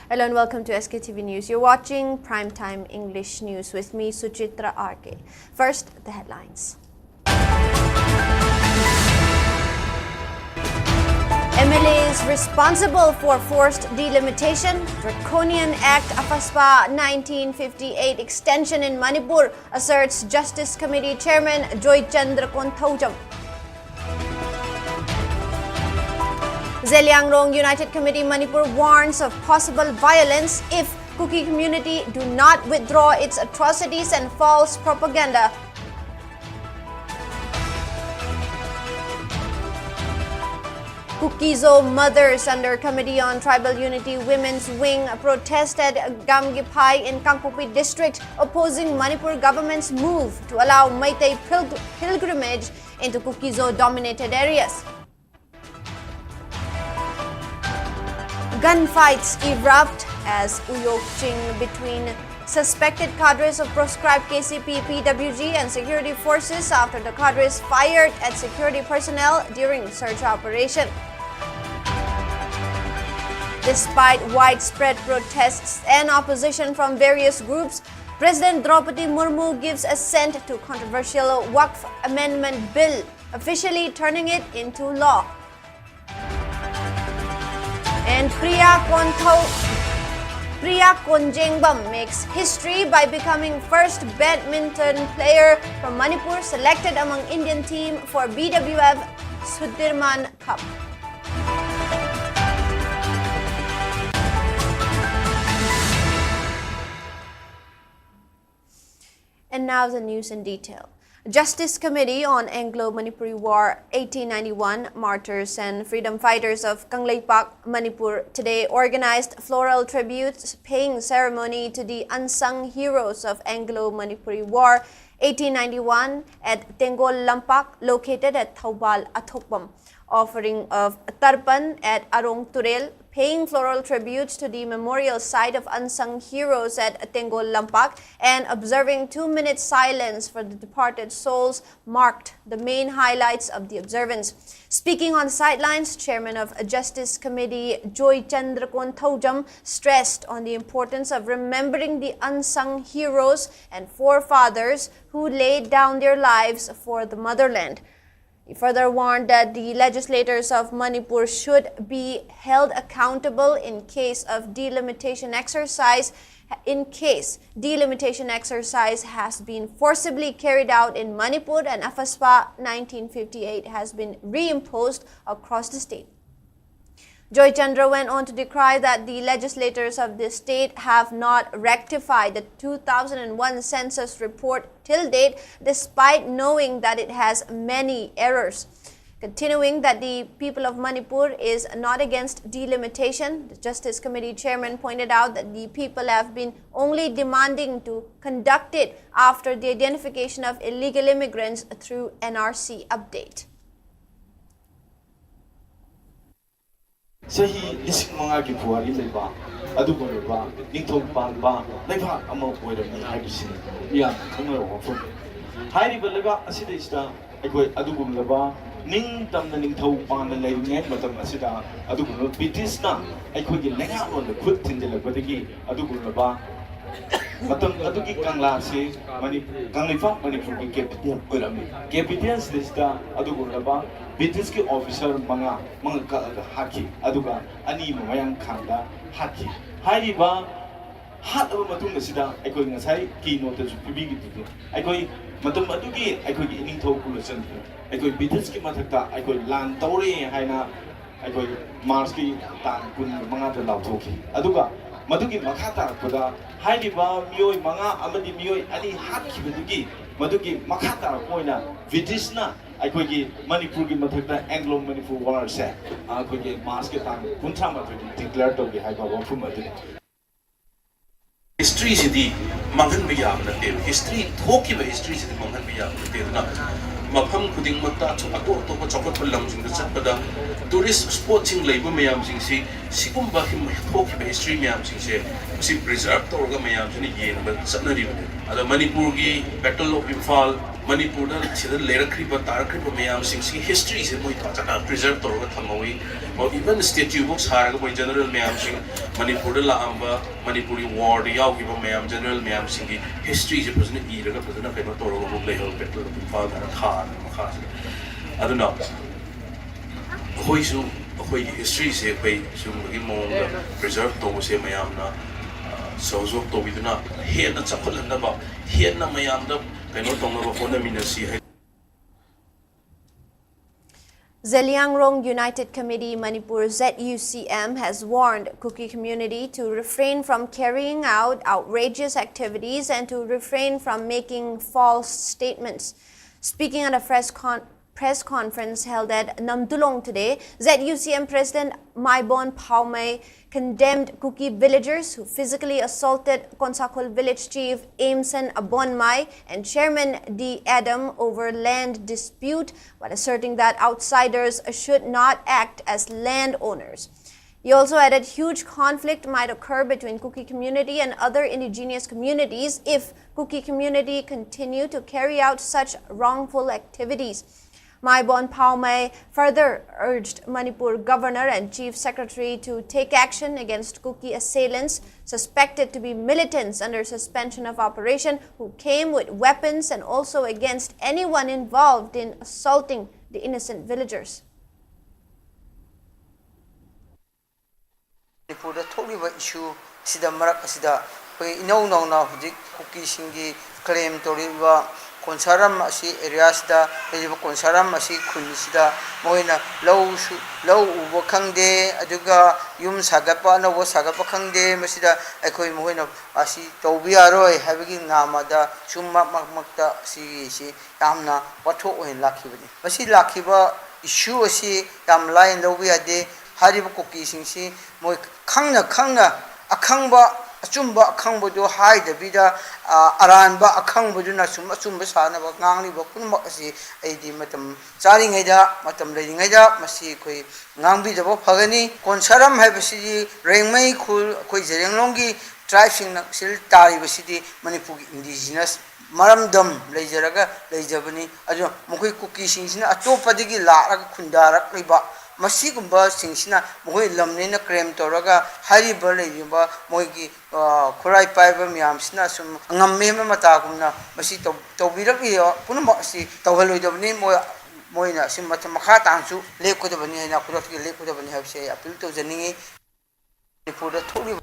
Hello and welcome to SKTV News. You're watching Primetime English News with me, SUCHITRA RK. First, the headlines. MLAs responsible for forced delimitation, Draconian Act AFASPA 1958 extension in Manipur, asserts Justice Committee Chairman Joy Chandra Konthaujam. Zeliangrong United Committee Manipur warns of possible violence if Kuki community do not withdraw its atrocities and false propaganda. Kukizo mothers under Committee on Tribal Unity Women's Wing protested Gamgipai in Kangpokpi district, opposing Manipur government's move to allow Meitei pilgrimage into Kukizo-dominated areas. Gunfights erupt as uyokching between suspected cadres of proscribed KCP, PWG and security forces after the cadres fired at security personnel during search operation. Despite widespread protests and opposition from various groups, President Draupadi Murmu gives assent to controversial Waqf Amendment Bill, officially turning it into law. And Priya Konjengbam makes history by becoming first badminton player from Manipur selected among Indian team for BWF Sudirman Cup. And now the news in detail. Justice Committee on Anglo-Manipuri War 1891 Martyrs and Freedom Fighters of Kangpokpi, Manipur today organized floral tributes paying ceremony to the unsung heroes of Anglo-Manipuri War 1891 at Tengol Lampak located at Thaubal Athokpam, offering of Tarpan at Arong Turel, paying floral tributes to the memorial site of unsung heroes at Tengol Lampak, and observing 2-minute silence for the departed souls marked the main highlights of the observance. Speaking on the sidelines, Chairman of Justice Committee Joy Chandra Konthaujam stressed on the importance of remembering the unsung heroes and forefathers who laid down their lives for the motherland. He further warned that the legislators of Manipur should be held accountable in case delimitation exercise has been forcibly carried out in Manipur and AFASPA 1958 has been reimposed across the state. Joy Chandra went on to decry that the legislators of the state have not rectified the 2001 census report till date, despite knowing that it has many errors. Continuing that the people of Manipur is not against delimitation, the Justice Committee Chairman pointed out that the people have been only demanding to conduct it after the identification of illegal immigrants through NRC update. Sahi lisik mga gipuari leba adugo leba ningthong panba leba amo poirami haibisi ya khanglo ofo hairiba leba asida ista aikoi adugo leba ning tamna ningthau pan leiringai matam asida adugo British na aikoi gi lenga on khut thinjelakpadagi adugo leba matam adugi kangla se kanglifa Manipur ki capital oirami capital sida adugo leba British ki officer manga ka haki aduga ani mayang khanda haki hairiba hat aba matung asida aikoi ngasai ki note ju pibi gi aikoi matum adugi aikoi gi ining thau kula chan aikoi British ki mathakta aikoi lan taure haina aikoi Mars ki tan kun manga da law thoki aduga madugi makhata koda hairiba mioi manga amadi mioi ani haki bidugi madugi makhata koina British na aikoi Manipur ki mathakta Anglo-Manipur war se aikoi Mars ke tan kunthra mathaki declare to gi haiba wafum adu history sidi manghan biya nate history thoki ba history sidi manghan biya nate na mafam khuding matta chopato to chokot lam jing da chapada tourist spot sing leiba mayam sing si sigumba him thoki ba history mayam sing se si preserve to ga mayam sini yen ba sanari ada Manipur gi Battle of Imphal Manipur da chida lerakri ba tarakri ba mayam sing si history se moi ta preserve to ga thamoi or even statue books har ga moi general mayam sing Manipur la amba Manipuri war the yaw giba mayam general mayam singi history je present era ka present ka no toro ko play ho Betel Imphal da kha makha aduna hoisu hoi history se pai sum gi mo preserve to se mayam na so to biduna he na chapal na ba he na mayam da kaino tong na ba phone mina si Zeliangrong United Committee Manipur ZUCM has warned Kuki community to refrain from carrying out outrageous activities and to refrain from making false statements. Speaking at a press conference held at Namdulong today, ZUCM President Maibon Paume condemned Kuki villagers who physically assaulted Konsakol village chief Aimson Abonmai and Chairman D. Adam over land dispute, while asserting that outsiders should not act as landowners. He also added huge conflict might occur between Kuki community and other indigenous communities if Kuki community continue to carry out such wrongful activities. Maibon Paume further urged Manipur Governor and Chief Secretary to take action against Kuki assailants suspected to be militants under suspension of operation who came with weapons, and also against anyone involved in assaulting the innocent villagers. Manipur tholiba issue sida marak asida koi inau nau na hudik Kuki singi claim toriba konsaram asi areas da lejiba konsaram asi khunisida moina low ubo khangde aduga yum sagapa na wo sagapa khangde masida akoi moina asi tawbiaroi habigi ngamada summa makmakta si yamna watho oin lakhibani asi lakhiba issue asi yam line lobi ade hariba Kuki singsi moi khangna akhangba achumba akhangbodu haidabida aranba akhangbodu sum achumba sanaba ngangliba kunma asi aidi matam charingaida matam leiringaida masi koi ngangbidaba phagani konsaram haibasi rengmai khul koi jerenglonggi tribe sing sil taribasidi Manipur indigenous maramdam leijaraga leijabani aju mokoi Kuki singsina atopadigi laraga khundarak liba masigumba singsina moi lamnena claim toraga hariba leiba moigi khurai paiba myamsina sum ngamme mata gumna masi tawbiraki punma si tawhaloidabni moina sim mata makha tangsu lekodabani na khurati lekodabani habse appeal to janingi pura tholi.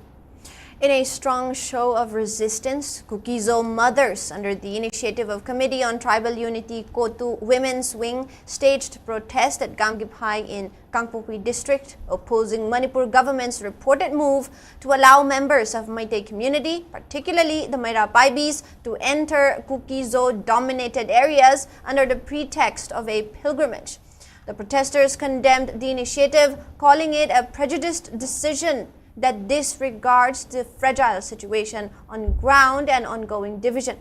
In a strong show of resistance, Kukizo mothers, under the initiative of Committee on Tribal Unity Kotu Women's Wing, staged protest at Kangpokpi in Kangpokpi district, opposing Manipur government's reported move to allow members of Meitei community, particularly the Maira Paibis, to enter Kukizo-dominated areas under the pretext of a pilgrimage. The protesters condemned the initiative, calling it a prejudiced decision that disregards the fragile situation on ground and ongoing division.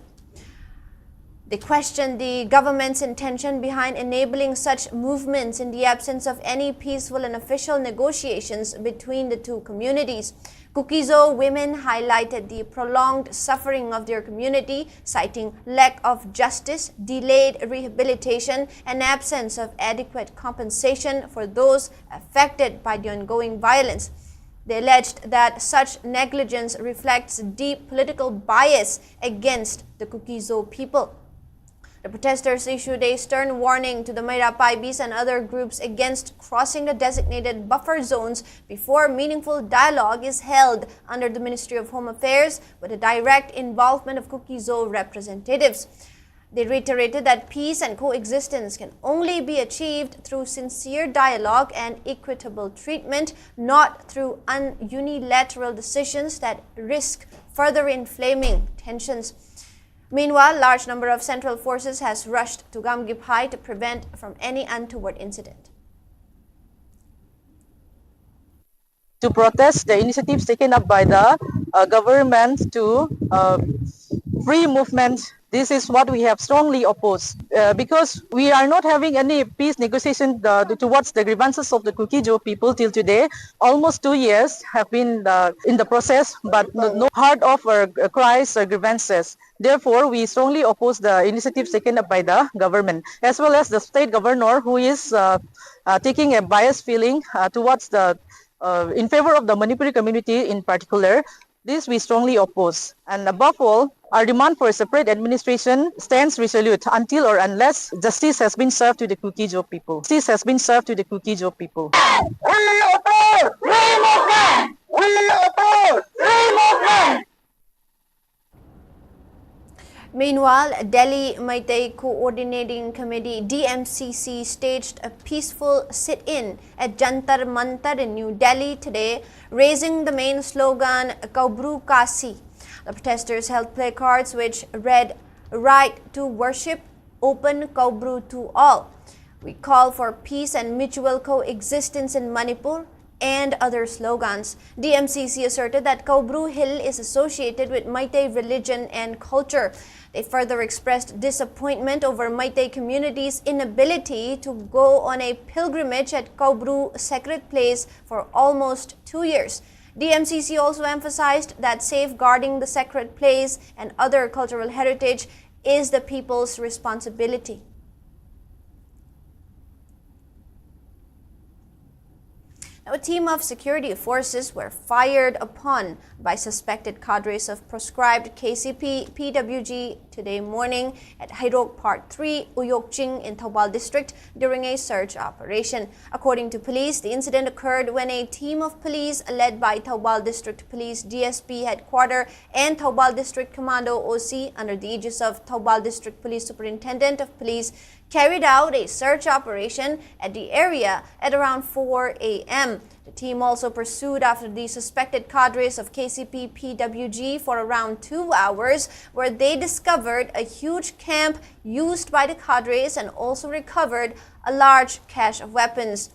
They questioned the government's intention behind enabling such movements in the absence of any peaceful and official negotiations between the two communities. Kukizo women highlighted the prolonged suffering of their community, citing lack of justice, delayed rehabilitation, and absence of adequate compensation for those affected by the ongoing violence. They alleged that such negligence reflects deep political bias against the Kukizo people. The protesters issued a stern warning to the Maira Paibis and other groups against crossing the designated buffer zones before meaningful dialogue is held under the Ministry of Home Affairs with the direct involvement of Kukizo representatives. They reiterated that peace and coexistence can only be achieved through sincere dialogue and equitable treatment, not through unilateral decisions that risk further inflaming tensions. Meanwhile, large number of central forces has rushed to Kangpokpi to prevent from any untoward incident. To protest the initiatives taken up by the government to free movement, this is what we have strongly opposed because we are not having any peace negotiation towards the grievances of the Kukijo people till today. Almost 2 years have been in the process, but no heard of our cries or grievances. Therefore, we strongly oppose the initiatives taken up by the government, as well as the state governor, who is taking a biased feeling towards the in favor of the Manipuri community in particular. This we strongly oppose. And above all, our demand for a separate administration stands resolute until or unless justice has been served to the Kuki people. Justice has been served to the Kuki people. We oppose free movement! We oppose free movement! Meanwhile, Delhi Meitei Coordinating Committee DMCC staged a peaceful sit-in at Jantar Mantar in New Delhi today, raising the main slogan Koubru Kasi. The protesters held placards which read, "Right to worship, open Koubru to all. We call for peace and mutual coexistence in Manipur," and other slogans. DMCC asserted that Koubru Hill is associated with Meitei religion and culture. They further expressed disappointment over Meitei community's inability to go on a pilgrimage at Koubru sacred place for almost 2 years. DMCC also emphasized that safeguarding the sacred place and other cultural heritage is the people's responsibility. Now, a team of security forces were fired upon by suspected cadres of proscribed KCP PWG today morning at Hairok Part 3, Uyokching in Thoubal district during a search operation. According to police, the incident occurred when a team of police led by Thoubal District Police DSP Headquarter and Thoubal District Commando OC under the aegis of Thoubal District Police Superintendent of Police carried out a search operation at the area at around 4 a.m. The team also pursued after the suspected cadres of KCP PWG for around 2 hours, where they discovered a huge camp used by the cadres and also recovered a large cache of weapons.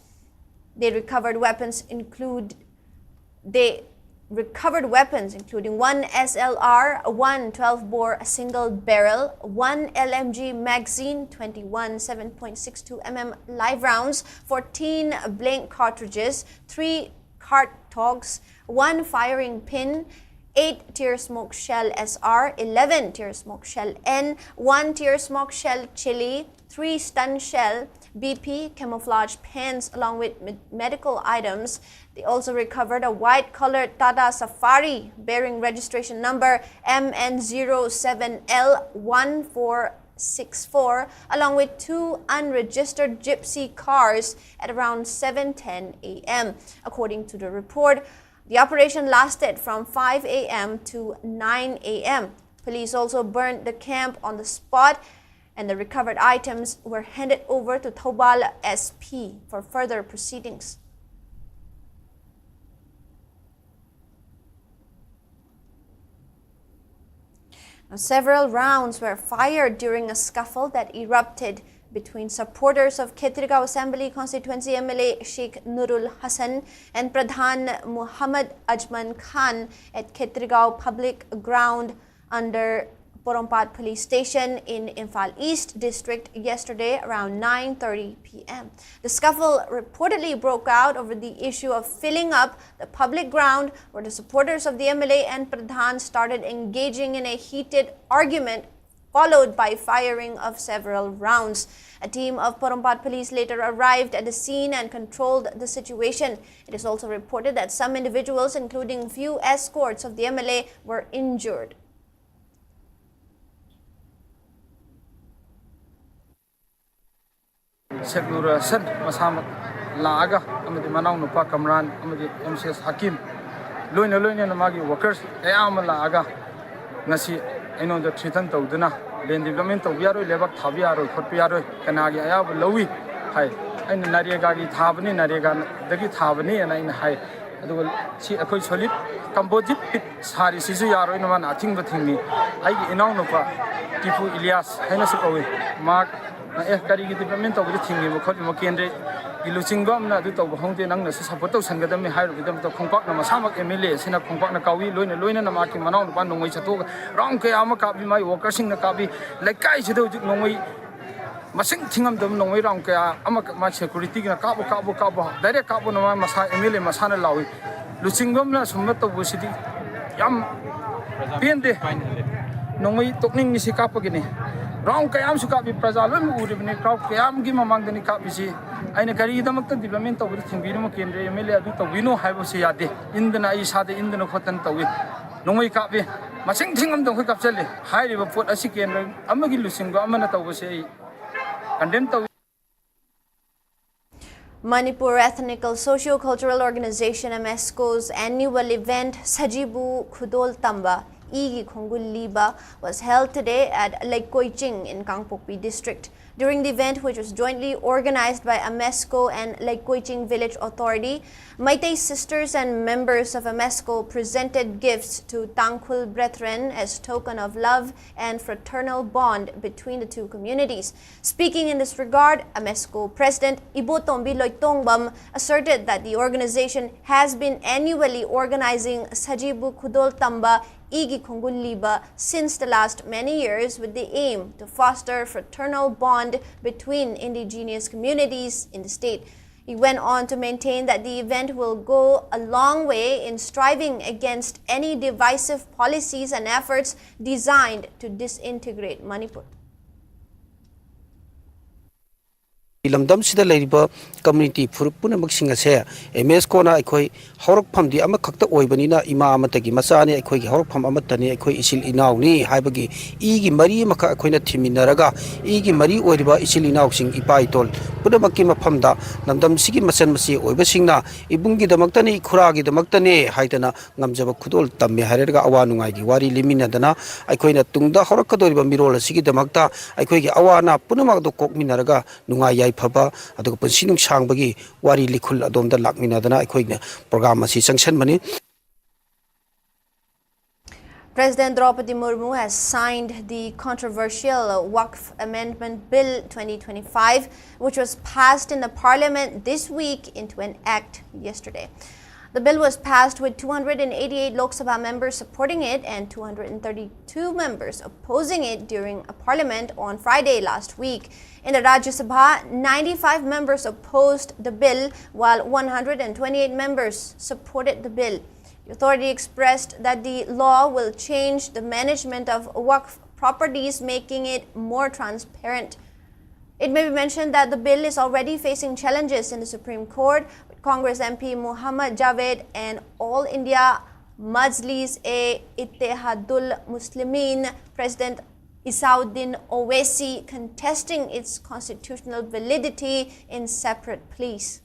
They recovered weapons including one SLR, one 12-bore single barrel, one LMG magazine, 21 7.62 mm live rounds, 14 blank cartridges, 3 cartogs, 1 firing pin, 8 tear smoke shell SR, 11 tear smoke shell N, 1 tear smoke shell Chili, 3 stun shell BP camouflage pens along with medical items. They also recovered a white-colored Tata Safari bearing registration number MN07L1464 along with 2 unregistered gypsy cars at around 7:10 a.m. According to the report, the operation lasted from 5 a.m. to 9 a.m. Police also burned the camp on the spot, and the recovered items were handed over to Thoubal SP for further proceedings. Now, several rounds were fired during a scuffle that erupted between supporters of Khetragaon Assembly Constituency MLA Sheikh Nurul Hassan and Pradhan Muhammad Ajman Khan at Khetragaon Public Ground under Porompat Police Station in Imphal East District yesterday around 9:30 p.m. The scuffle reportedly broke out over the issue of filling up the public ground, where the supporters of the MLA and Pradhan started engaging in a heated argument, followed by firing of several rounds. A team of Porompat police later arrived at the scene and controlled the situation. It is also reported that some individuals, including few escorts of the MLA, were injured. Seknura Sad Masamak Laga, Amadi Manau Nupa Kamran, Amadi MCS Hakim, Loina Namagi workers, Ayam Laga, Nasi, Eno the Tritan Toduna, then development of Yaro, Levak Taviaro, Kopiaro, Kanagi Ayab, Lowy, High, and Nariagagi Tabani, Nariagan, Dagi Tabani, and in High. I will see a quite solid Cambodia pit, Sari Sizuyaro in one, I think the thing. I know Nupa, Tipu Ilias, Hennesikowi, Mark. Kari development of the thing, Mokendre, Ilusingom, Naduto, Honte, and Sapoto, Sangadami, hire with them to Kangpokpi, Masamak, Emilia, Sina Kangpokpi, Kawi, Luina, Namaki, Manon, one way to talk, Ronke, Amakabi, my workers in the Kabi, like guys, you don't know me. Masing Tingam, the no way around Amak security, Cabo, direct Cabo, Masa, Emilia, Masana Lawi, Lusingom, Sumato, City, Yam, Piende, no way talking Missy Capagini. round kayam su kapi praja loi mu uribni crowd kayam gi mamang dani kapi si aina gari damak ta development tawri thingbi no kendra MLA adu tawino haibo se yade indana ai sade indana khotan tawi nongoi kapi masing thingam dong khoi kapchali hairiba pot asi kendra amagi lusinggo amana tawbo se condemn tawi. Manipur Ethnical Socio-Cultural Organization MSCO's annual event Sajibu Khudol Tamba Igi Khongul Liba was held today at Lake Koiching in Kangpokpi district. During the event, which was jointly organized by AMESCO and Lake Koiching Village Authority, Meitei sisters and members of AMESCO presented gifts to Tangkhul brethren as token of love and fraternal bond between the two communities. Speaking in this regard, AMESCO President Ibotombi Loitongbam asserted that the organization has been annually organizing Sajibu Khudol Tamba Igi Khongul Liba since the last many years with the aim to foster fraternal bond between indigenous communities in the state. He went on to maintain that the event will go a long way in striving against any divisive policies and efforts designed to disintegrate Manipur. lamdam sida leriba community puna maksing ase ms ko na ekhoi horok pham di ama khakta oibani na ima amatagi macha ne ekhoi gi horok pham amatani ekhoi isil inaw ni haibagi i gi mari makha ekhoi na thiminaraga i gi mari oiriba isil inaw sing ipai tol puna makki mapham da lamdam sigi masan masi oiba singna ibungi damaktani khura gi damaktani haidana ngamjaba khudol tamme harega awa nungai gi wari limina dana ekhoi na tungda horok kadoriba mirol sigi damakta ekhoi gi awana puna mak do kokminaraga nungai Papa, atau pensiun sang bagi wari likul adom dan lakmina dana ikoi program masih sanction mani. President Draupadi Murmu has signed the controversial Waqf Amendment Bill 2025, which was passed in the Parliament this week into an act yesterday. The bill was passed with 288 Lok Sabha members supporting it and 232 members opposing it during a parliament on Friday last week. In the Rajya Sabha, 95 members opposed the bill while 128 members supported the bill. The authority expressed that the law will change the management of Waqf properties, making it more transparent. It may be mentioned that the bill is already facing challenges in the Supreme Court, with Congress MP Muhammad Javed and All India Majlis-e-Ittehadul Muslimin President Isauddin Owaisi contesting its constitutional validity in separate pleas.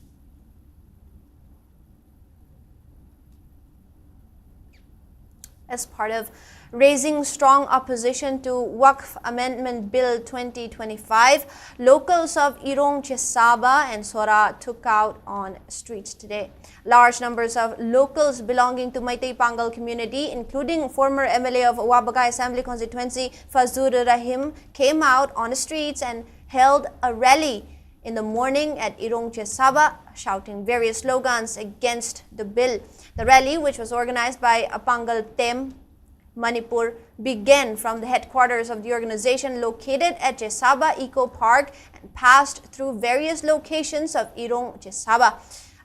As part of raising strong opposition to Waqf Amendment Bill 2025, locals of Irong Chesaba and Sora took out on streets today. Large numbers of locals belonging to Meitei Pangal community, including former MLA of Wabagai Assembly constituency Fazur Rahim, came out on the streets and held a rally in the morning at Irong Chesaba, shouting various slogans against the bill. The rally, which was organized by Apangal Tem Manipur, began from the headquarters of the organization located at Chesaba Eco Park and passed through various locations of Irong Chesaba.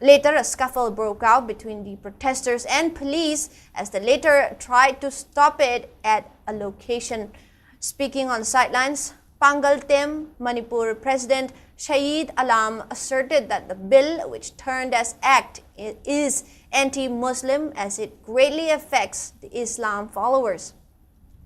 Later, a scuffle broke out between the protesters and police as the latter tried to stop it at a location. Speaking on the sidelines, Pangal Tem Manipur President Shahid Alam asserted that the bill, which turned as act, is anti-Muslim as it greatly affects the Islam followers.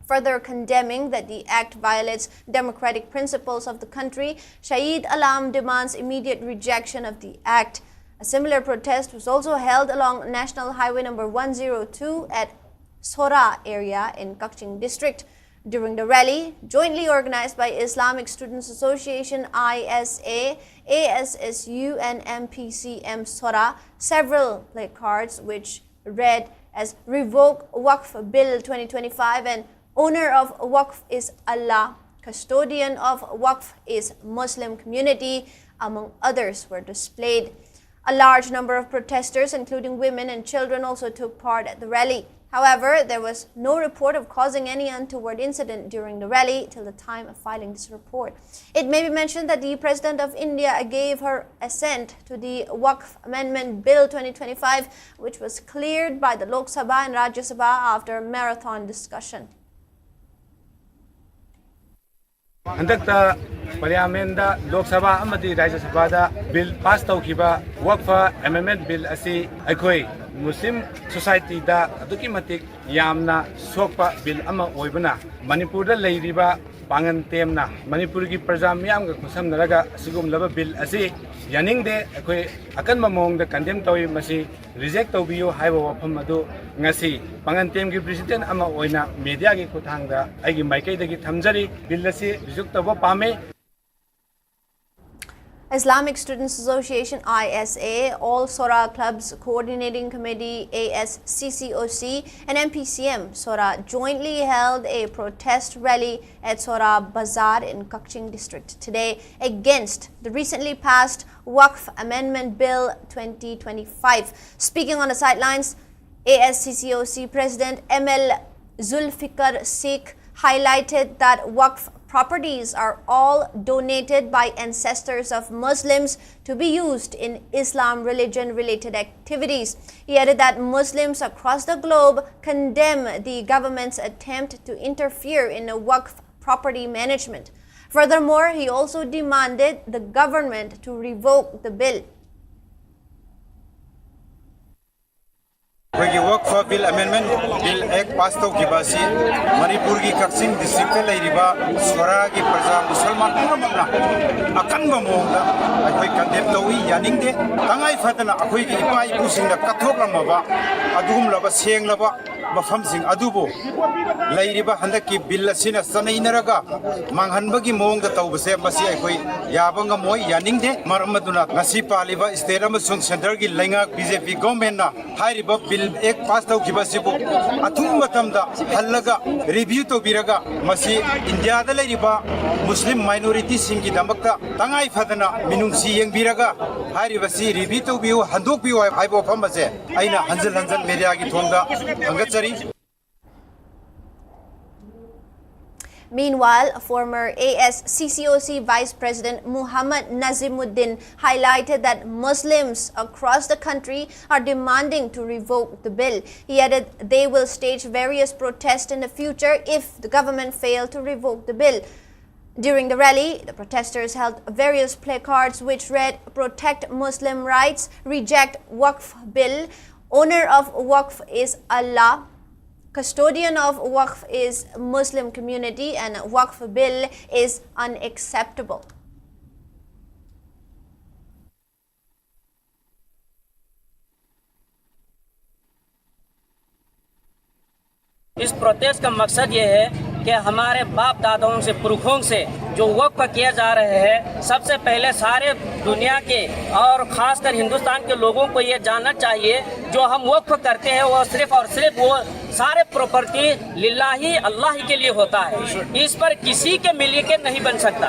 Further condemning that the act violates democratic principles of the country, Shahid Alam demands immediate rejection of the act. A similar protest was also held along National Highway number 102 at Sora area in Kangching district. During the rally, jointly organized by Islamic Students Association ISA, ASSU and MPCM Sora, several placards which read as "Revoke Waqf Bill 2025" and "Owner of Waqf is Allah, Custodian of Waqf is Muslim community," among others, were displayed. A large number of protesters, including women and children, also took part at the rally. However, there was no report of causing any untoward incident during the rally till the time of filing this report. It may be mentioned that the President of India gave her assent to the Waqf Amendment Bill 2025, which was cleared by the Lok Sabha and Rajya Sabha after a marathon discussion. Handakta Parliamenta Lok Sabha amadi Rajya Sabhada bill pass tawkiba Waqf Amendment bill asi aikoi Muslim society da aduki matik yamna sokpa bill ama oibana Manipur da leiriba pangan temna Manipur ki praja miyam ga kusamnaraga sigum laba bill asi yaning de akoi akan mamong da condemn tawi masi reject tawbiyo haiba wafam adu ngasi pangan tem ki president ama oina media ki kuthang da aigi maikai da ki thamjari bill asi reject tawa pame. Islamic Students Association ISA, all Sora Clubs Coordinating Committee ASCCOC and MPCM Sora jointly held a protest rally at Sora Bazar in Kakching district today against the recently passed Waqf Amendment Bill 2025. Speaking on the sidelines, ASCCOC President ML Zulfikar Sheikh highlighted that Waqf properties are all donated by ancestors of Muslims to be used in Islam religion-related activities. He added that Muslims across the globe condemn the government's attempt to interfere in the Waqf property management. Furthermore, he also demanded the government to revoke the bill. Waqf Bill Amendment Bill Act passed out kibasi Manipur ki Kakching district la iriba Swara ki praja Musalman puramagna akan mamongda akoi condemn tawi yaning de tangai fatana akoi ki ipai busingna kathok lamaba adugum laba seng laba mafam sing adubo lairiba handaki bill asina sanainaraga manghanbagi mongda tawbase masi akoi yabanga moi yaning de maramaduna ngasi paliba state amasung center ki laingak BJP government na hairiba bill एक पास तो की बस को अथुम मतमदा हल्लगा review तो बिरगा मसी India दले रिबा मुस्लिम minority Singh की दमकता तंगाई Fadna मिनुंसी young बिरगा हारी बसी रिव्यू तो बियो हंदोक बियो हाइबो फमसे आइना हंजल हंजल मीडिया की थोंदा अंगचरी. Meanwhile, former ASCCOC Vice President Muhammad Nazimuddin highlighted that Muslims across the country are demanding to revoke the bill. He added they will stage various protests in the future if the government fails to revoke the bill. During the rally, the protesters held various placards which read, "Protect Muslim rights, reject Waqf bill, owner of Waqf is Allah, custodian of Waqf is Muslim community, and Waqf bill is unacceptable." इस protest का मकसद ये है कि हमारे बाप दादाओं से पुरखों से जो वक्फ किया जा रहे हैं, सबसे पहले सारे दुनिया के और खासकर हिंदुस्तान के लोगों को ये जानना चाहिए जो हम वक्फ करते हैं वो सिर्फ और सिर्फ वो सारे प्रॉपर्टी लिल्लाही अल्लाह के लिए होता है. इस पर किसी के मिलके नहीं बन सकता.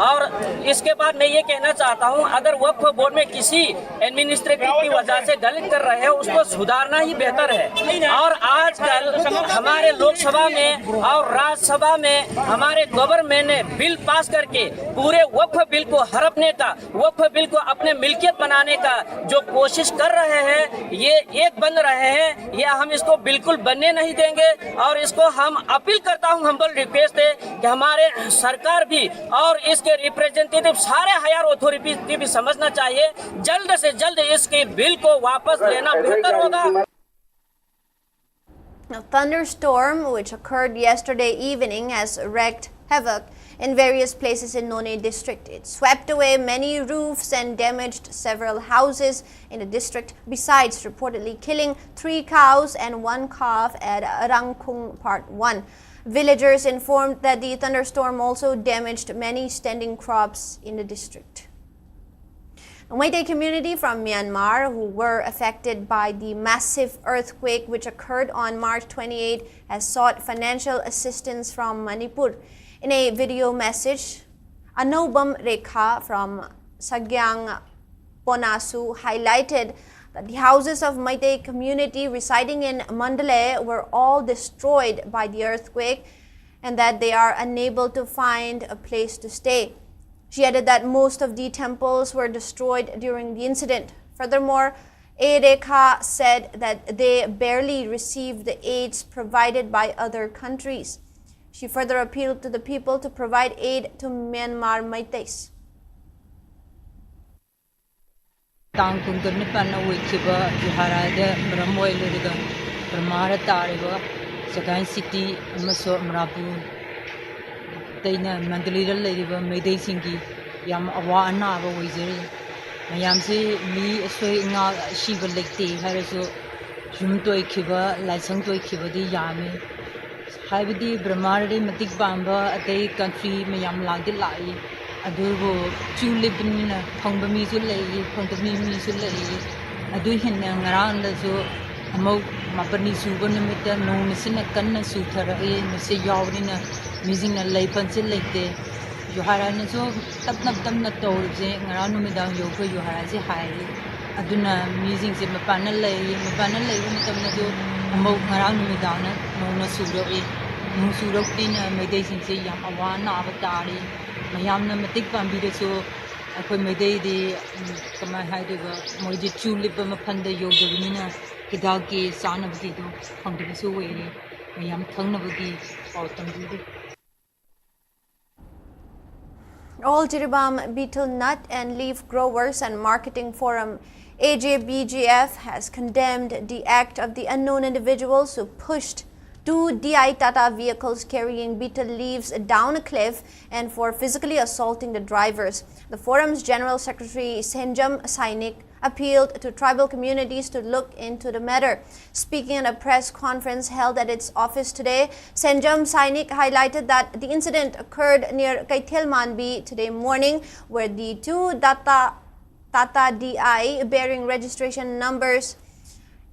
और इसके बाद मैं ये कहना चाहता हूँ, अगर वक्फ बोर्ड में किसी एडमिनिस्ट्रेटिव की वजह से गलत कर रहे हैं उसको सुधारना ही बेहतर है. और आजकल हमारे लोकसभा में और राज्यसभा में हमारे गवर्नमेंट ने बिल पास करके पूरे वक्फ बिल को हड़पने का, वक्फ बिल को अपने मिल्कियत बनाने का जो कोशिश कर रहे हैं, ये एक बन रहे हैं. या हम इसको बिल्कुल बनने नहीं देंगे. और इसको हम अपील करता हूं, हम्बल रिक्वेस्ट है कि हमारे सरकार भी और इसके रिप्रेजेंटेटिव सारे हायर अथॉरिटी भी समझना चाहिए, जल्द से जल्द इसके बिल को वापस लेना बेहतर होगा. A thunderstorm which occurred yesterday evening has wreaked havoc in various places in None district. It swept away many roofs and damaged several houses in the district, besides reportedly killing 3 cows and 1 calf at Rangkung Part 1. Villagers informed that the thunderstorm also damaged many standing crops in the district. The Meitei community from Myanmar who were affected by the massive earthquake which occurred on March 28 has sought financial assistance from Manipur. In a video message, Anobam Rekha from Sagyang Ponasu highlighted that the houses of Meitei community residing in Mandalay were all destroyed by the earthquake and that they are unable to find a place to stay. She added that most of the temples were destroyed during the incident. Furthermore, Rekha said that they barely received the aids provided by other countries. She further appealed to the people to provide aid to Myanmar Maitais. Tang Kunganipan Wikiba, Juharada, Bramoilida, Bramara Tariba, Sagan City, Maso Mrapu, Dana Mandalida Ladiba, Mayday Singi, Yam Awana, Wizard, Mayamsi, me, swaying out Shiva Lake Tea, Haraso, Jumtoi Kiba, Lysangtoi Kiba, the Yami, Havidi, Bramari, Matik Bamba, a day country, Mayam Landi Lai. Adugo tulip in Kongbami Zulay, Kontami Zulay, Adu Hin and around the zoo, a mo Mapani Subanamita, no missing a Kana Sutara, Missy Yawina, missing a lay pencil like day. You had an so Tapnaptam Nato, saying around me down Yoko, you had a high. Aduna, missing Mapana lay, Tamnazo, a mo around me down, no Suro, no Suro cleaner, Medicine say Yamawana Avatari. Mayamna Matik Bambi so I put my day the Kama Hydega, Moji Tulip Mapanda Yoga Vinina, Kidaki, San of Gido, Contivisu Way, Mayam Tangavadi, Autumn Duty. All Jiribam Betel Nut and Leaf Growers and Marketing Forum AJBGF has condemned the act of the unknown individuals who pushed two DI Tata vehicles carrying betel leaves down a cliff and for physically assaulting the drivers. The forum's General Secretary Senjam Sainik appealed to tribal communities to look into the matter. Speaking at a press conference held at its office today, Senjam Sainik highlighted that the incident occurred near Kaithel Manbi today morning, where the two Tata DI bearing registration numbers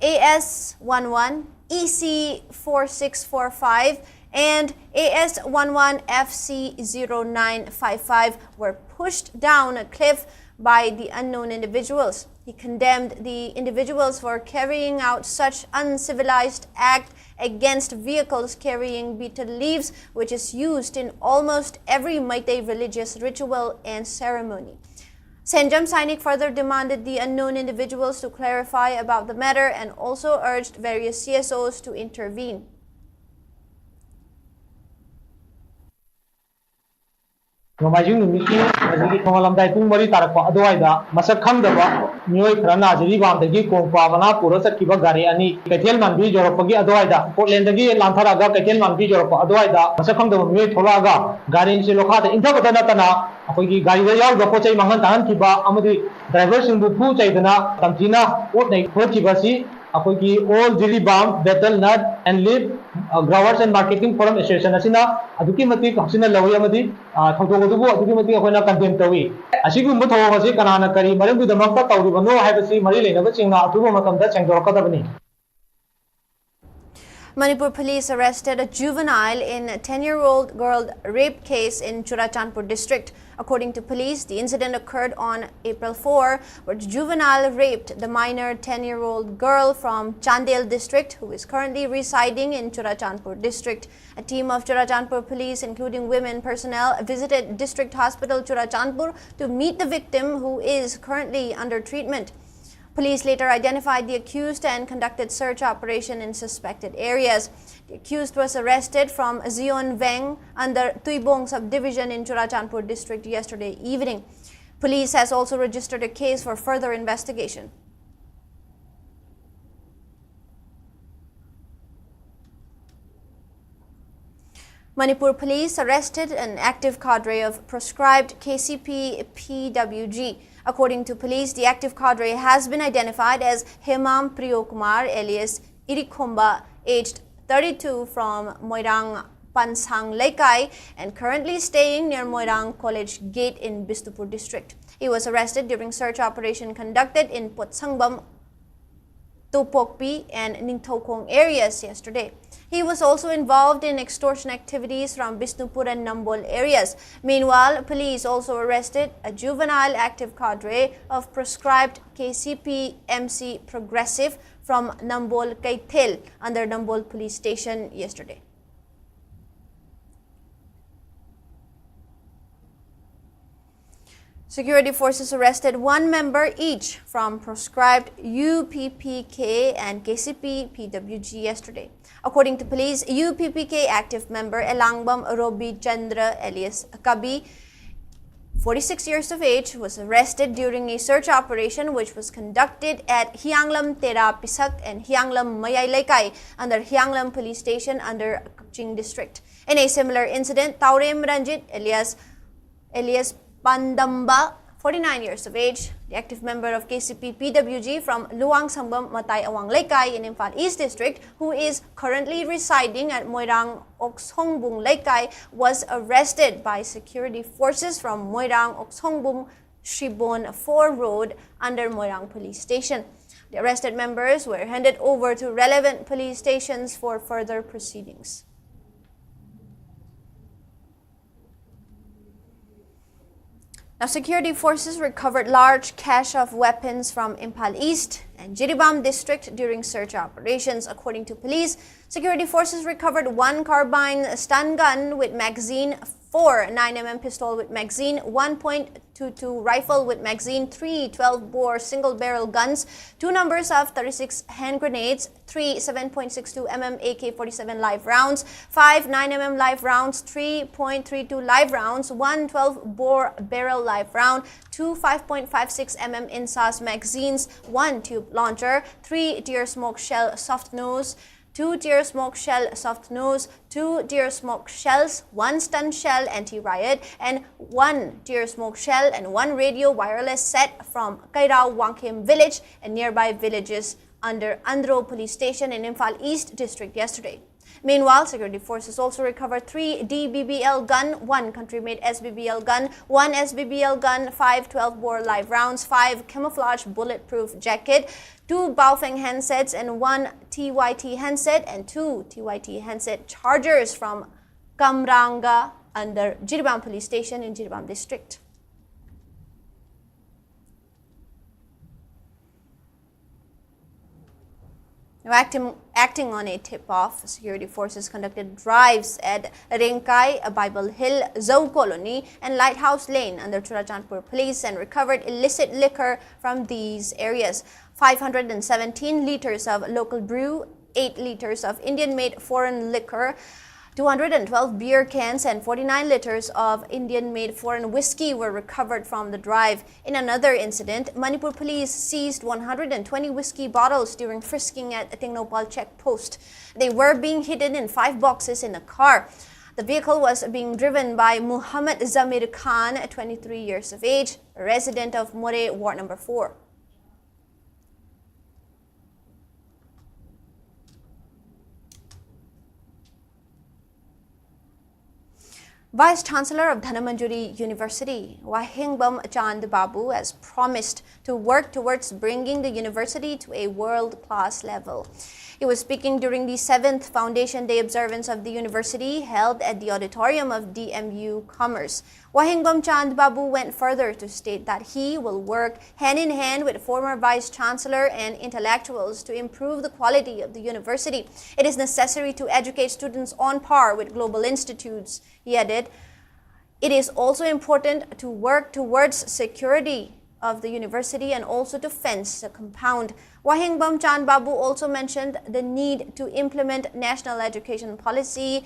AS11, EC4645 and AS11FC0955 were pushed down a cliff by the unknown individuals. He condemned the individuals for carrying out such uncivilized act against vehicles carrying betel leaves, which is used in almost every Meitei religious ritual and ceremony. Senjam Sainik further demanded the unknown individuals to clarify about the matter and also urged various CSOs to intervene. Nomajing Numiki, Malamdai Pumari Tarapa, Adoida, Masakandava, New Prana, Jiribandagi, Kompavana, Purosa Kibagari, Ani, Katel Manbi, Joropagi, Adoida, Portlandagi, Lantaraga, Katel Manbi, Joropa, Adoida, Masakandava, Tolaga, Garin Silokata, Interpretanatana, Apogi Garia, the Poche Mahantan Tiba, Amadi, drivers in the Pu Chaitana, Tantina, what they Portibasi, Apogi, all Jiribam, Betel, Nut, and Leaf, Growers and Marketing Forum Association, Asina, Adukimati, Hosina Lavayamadi, Totogu, Adukimati, Hona Contemporary. Asigu Muto was a Kanana Kari, Marimbu the Maka, no have a sea, Marilla, never sing out to Makamda and Dorokatavani. Manipur police arrested a juvenile in a 10-year-old girl rape case in Churachandpur district. According to police, the incident occurred on April 4, where the juvenile raped the minor 10-year-old girl from Chandel district, who is currently residing in Churachandpur district. A team of Churachandpur police, including women personnel, visited District Hospital Churachandpur to meet the victim, who is currently under treatment. Police later identified the accused and conducted search operation in suspected areas. The accused was arrested from Zion Veng under Tuibong subdivision in Churachandpur district yesterday evening. Police has also registered a case for further investigation. Manipur police arrested an active cadre of proscribed KCP PWG. According to police, the active cadre has been identified as Hemam Priyokumar alias Irikomba, aged 32, from Moirang Pansang Laikai and currently staying near Moirang College Gate in Bistupur district. He was arrested during search operation conducted in Potsangbam, Kangpokpi and Ningthokong areas yesterday. He was also involved in extortion activities from Bisnupur and Nambol areas. Meanwhile, police also arrested a juvenile active cadre of proscribed KCP MC Progressive from Nambol Kaithel under Nambol police station yesterday. Security forces arrested one member each from proscribed UPPK and KCP PWG yesterday. According to police, UPPK active member Elangbam Robi Chandra alias Kabi, 46 years of age, was arrested during a search operation which was conducted at Hianglam Tera Pisak and Hianglam Mayay Laikai under Hianglam Police Station under Kaching District. In a similar incident, Taurem Ranjit alias Pandamba, 49 years of age, the active member of KCP PWG from Luang Sangbam Matay Awang Laikai in Imphal East District, who is currently residing at Moirang Oxhongbung Laikai, was arrested by security forces from Moirang Oxhongbung Shibon 4 Road under Moirang Police Station. The arrested members were handed over to relevant police stations for further proceedings. Now, security forces recovered large cache of weapons from Imphal East and Jiribam district during search operations. According to police, security forces recovered one carbine stun gun with magazine, 4 9mm pistol with magazine, 1.22 rifle with magazine, 3 12-bore single-barrel guns, 2 numbers of 36 hand grenades, 3 7.62mm AK-47 live rounds, 5 9mm live rounds, 3.32 live rounds, 1 12-bore barrel live round, 2 5.56mm INSAS magazines, 1 tube launcher, 3 tear smoke shell soft nose, 2 tear smoke shell soft nose, 2 tear smoke shells, 1 stun shell anti-riot, and 1 tear smoke shell and 1 radio wireless set from Kairao Wangkim village and nearby villages under Andro Police Station in Imphal East District yesterday. Meanwhile, security forces also recovered 3 DBBL gun, 1 country-made SBBL gun, 1 SBBL gun, 5 12-bore live rounds, 5 camouflage bulletproof jacket, 2 Baofeng handsets and 1 TYT handset and 2 TYT handset chargers from Kamranga under Jiribam Police Station in Jiribam District. Now, acting on a tip-off, security forces conducted drives at Rengkai, Bible Hill, Zou Colony, and Lighthouse Lane under Churachandpur Police and recovered illicit liquor from these areas. 517 liters of local brew, 8 liters of Indian-made foreign liquor, 212 beer cans and 49 liters of Indian-made foreign whiskey were recovered from the drive. In another incident, Manipur police seized 120 whiskey bottles during frisking at Tingnopal checkpost. They were being hidden in 5 boxes in a car. The vehicle was being driven by Muhammad Zamir Khan, 23 years of age, a resident of More, Ward Number 4. Vice Chancellor of Dhanamanjuri University, Wahingbam Chand Babu, has promised to work towards bringing the university to a world-class level. He was speaking during the 7th Foundation Day observance of the university held at the auditorium of DMU Commerce. Wahingbam Chand Babu went further to state that he will work hand-in-hand with former Vice Chancellor and intellectuals to improve the quality of the university. It is necessary to educate students on par with global institutes, he added. It is also important to work towards security of the university and also to fence the compound. Wahingbam Chand Babu also mentioned the need to implement National Education Policy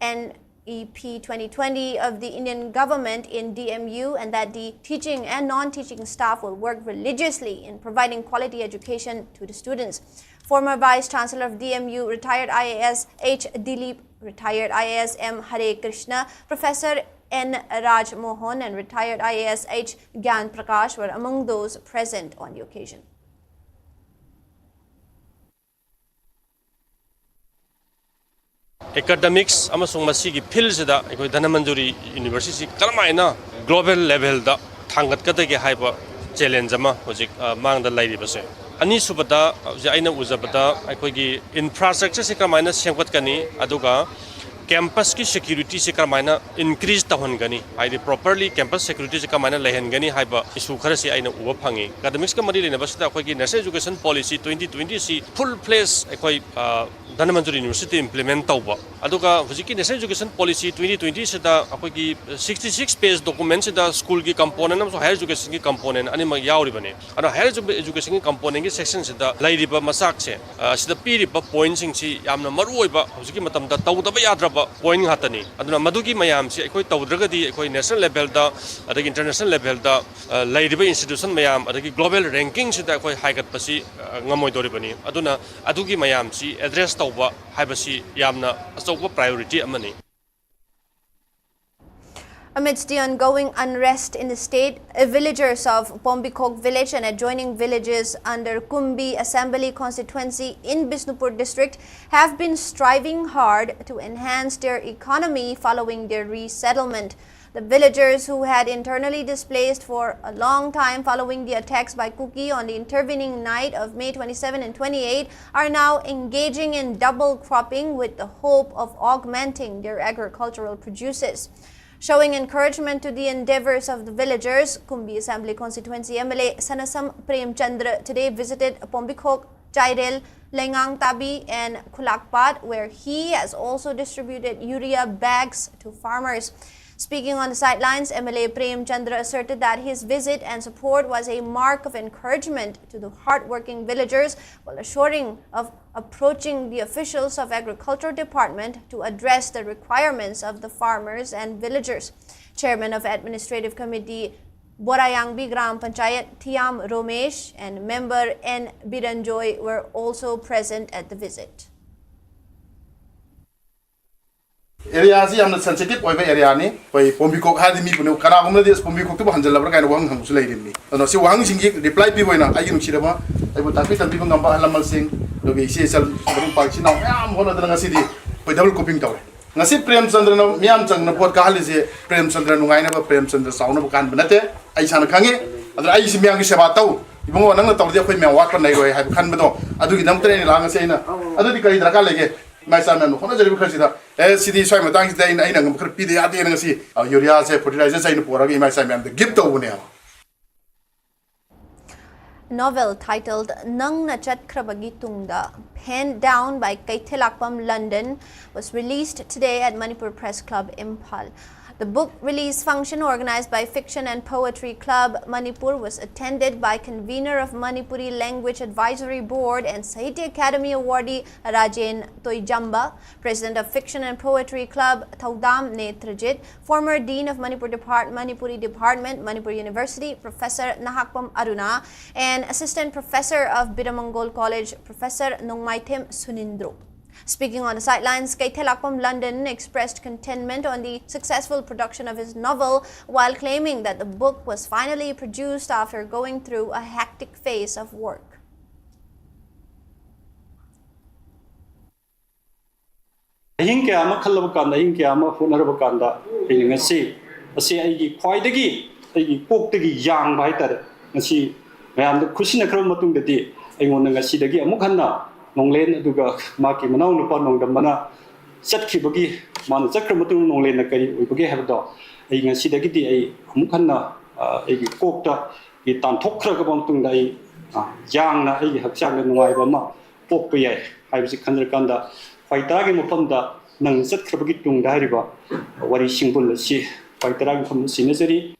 NEP 2020 of the Indian government in DMU and that the teaching and non-teaching staff will work religiously in providing quality education to the students. Former Vice Chancellor of DMU, retired IAS H. Dilip, retired IAS M. Hare Krishna, Professor N. Raj Mohan and retired IAS H. Gyan Prakash were among those present on the occasion. Academics amasung masigi field sida ekoi Dhanamanjuri University kalamaina global level da thangat kadage haiba challenge ama hojik mang da lairi base ani subada aina uzabada ekoi gi infrastructure se kalamaina sengpat kani aduga campus ki security se kalamaina increase tahon gani haidi properly campus security se kalamaina lehen gani haiba issue khara se aina uba phangi academics ka mari lena basida ekoi gi national education policy 2020 si full place ekoi Dhanamanturi University implement tauba aduga hujiki national education policy 2020 sida akogi 66 page document sida school ki component amso higher education ki component ani ma yauri bane ana higher education ki component ki section sida lairiba masak se sida piri ba points sing si yamna maru oiba hujiki matam da tawdaba yadraba point hatani aduna madugi mayam si ekoi tawdragadi ekoi national level da adagi international level da lairiba institution mayam adagi global ranking sida ekoi haigat pasi ngamoi dori bani aduna adugi mayam si address tawba haibasi yamna asoba priority amani. Amidst the ongoing unrest in the state, villagers of Pombikok village and adjoining villages under Kumbi Assembly constituency in Bisnupur district have been striving hard to enhance their economy following their resettlement. The villagers who had internally displaced for a long time following the attacks by Kuki on the intervening night of May 27 and 28 are now engaging in double cropping with the hope of augmenting their agricultural produces. Showing encouragement to the endeavors of the villagers, Kumbi Assembly constituency MLA Sanasam Premchandra today visited Pombikok, Chairel, Lengang Tabi and Kulakpat, where he has also distributed urea bags to farmers. Speaking on the sidelines, MLA Prem Chandra asserted that his visit and support was a mark of encouragement to the hardworking villagers while assuring of approaching the officials of Agriculture Department to address the requirements of the farmers and villagers. Chairman of Administrative Committee Borayangbi Gram Panchayat Thiam Romesh and member N. Biranjoy were also present at the visit. Area is a sensitive area. Pombikok had me when Kanamuna is Pombikok to Hanjala and one who's lady me. And so one thing reply people in I can Chirama, I would take people number Alamal Singh, the VCSL, Park. Now I'm one of the city with double coping tower. Nasi Prem Sandra, Miam Sang, Port Kalis, Prem Sandra, I never Prem Sandra, sound of Kanbanate, I san Kangi, and I see Miang Shabato. You want another told you me walk on I have Kanbado. I do them training Langasena. I don't think I Drakalege. My son and Honour because city so my thanks day in a pretty idea and see Uria say fertilizer in Poragi, my son and the gift over now. Novel titled Nang Nachat Krabagi Tungda, penned down by Kaitelakpam London, was released today at Manipur Press Club Imphal. The book release function organized by Fiction and Poetry Club Manipur was attended by convener of Manipuri Language Advisory Board and Sahitya Academy awardee Rajen Toijamba, president of Fiction and Poetry Club Thaudam Netrajit, former dean of Manipuri Department, Manipur University, Professor Nahakpam Aruna, and assistant professor of Biramangol College, Professor Nongmaitem Sunindro. Speaking on the sidelines, Kaitelakpam London expressed contentment on the successful production of his novel while claiming that the book was finally produced after going through a hectic phase of work. Hing kaya ama khalaba kanda hing kaya ama hunaraba kanda ngasi asi ai khwaidagi ai poktagi yang bai tar ngasi mayam da khusina khram matung dadi ai ngon ngasi dagi amuk hanna nonglen aduga maki manau nupa nongdam mana chatkibagi man chakra matung nonglen na kai uibagi habdo ai ngasi dagi di ai amuk hanna ai kokta I tan thokra ka bang dai yang na ai hakchang na nuai ba ma pok pe ai hai bi khandra kanda Paitara ke mapamda nang zat krabagi tung dai riba wari singbul si paitara ke sinasari.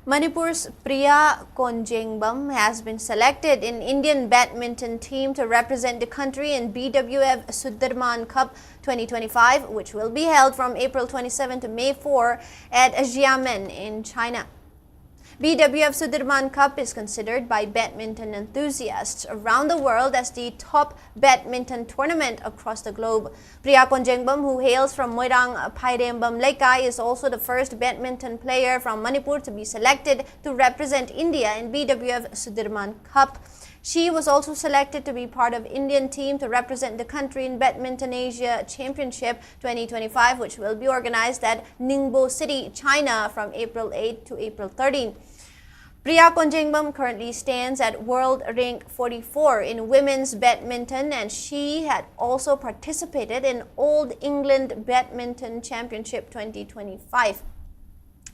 Manipur's Priya Konjengbam has been selected in Indian badminton team to represent the country in BWF Sudirman Cup 2025, which will be held from April 27 to May 4 at Xiamen in China. BWF Sudirman Cup is considered by badminton enthusiasts around the world as the top badminton tournament across the globe. Priya Konjengbam, who hails from Moirang Pairembam Lekai, is also the first badminton player from Manipur to be selected to represent India in BWF Sudirman Cup. She was also selected to be part of Indian team to represent the country in Badminton Asia Championship 2025, which will be organized at Ningbo City, China from April 8 to April 13. Priya Konjengbam currently stands at world rank 44 in women's badminton, and she had also participated in Old England Badminton Championship 2025.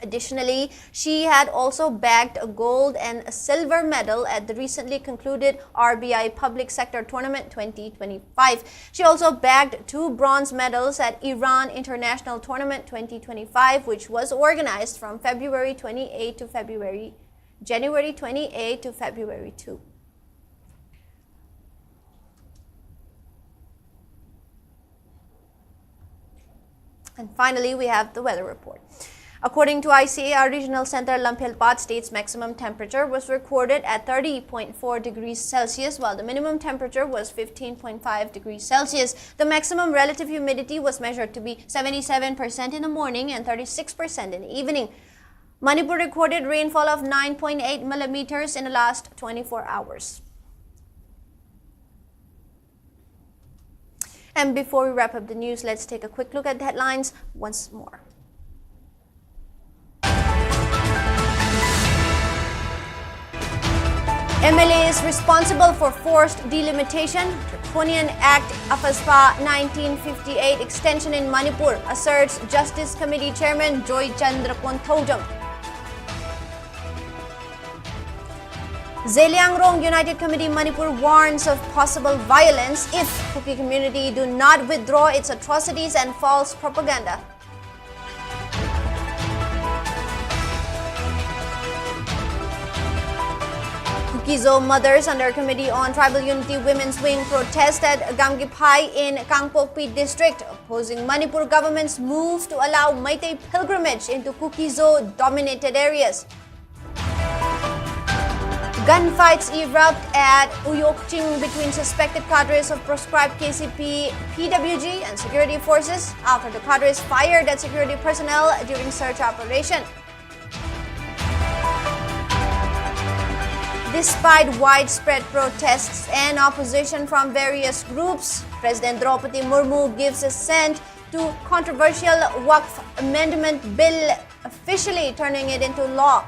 Additionally, she had also bagged a gold and a silver medal at the recently concluded RBI Public Sector Tournament 2025. She also bagged 2 bronze medals at Iran International Tournament 2025, which was organized from January 28 to February 2. And finally, we have the weather report. According to ICAR Regional Center, Lamphel State's maximum temperature was recorded at 30.4 degrees Celsius, while the minimum temperature was 15.5 degrees Celsius. The maximum relative humidity was measured to be 77% in the morning and 36% in the evening. Manipur recorded rainfall of 9.8 millimeters in the last 24 hours. And before we wrap up the news, let's take a quick look at the headlines once more. MLA is responsible for forced delimitation. Draconian Act Afaspa 1958 extension in Manipur, asserts Justice Committee Chairman Joy Chandra Konthodam. Zeliangrong United Committee Manipur warns of possible violence if Kuki community do not withdraw its atrocities and false propaganda. Kukizo Mothers Under Committee on Tribal Unity Women's Wing protest at Kangpokpi in Kangpokpi district, opposing Manipur government's move to allow Meitei pilgrimage into Kukizo dominated areas. Gunfights erupt at Uyokching between suspected cadres of proscribed KCP, PWG and security forces after the cadres fired at security personnel during search operation. Despite widespread protests and opposition from various groups, President Draupadi Murmu gives assent to controversial Waqf Amendment Bill, officially turning it into law.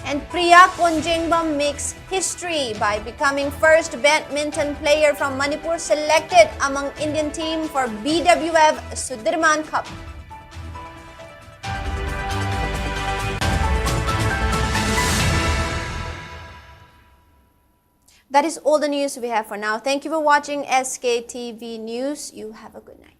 And Priya Ponjengbam makes history by becoming first badminton player from Manipur selected among Indian team for BWF Sudirman Cup. That is all the news we have for now. Thank you for watching SKTV News. You have a good night.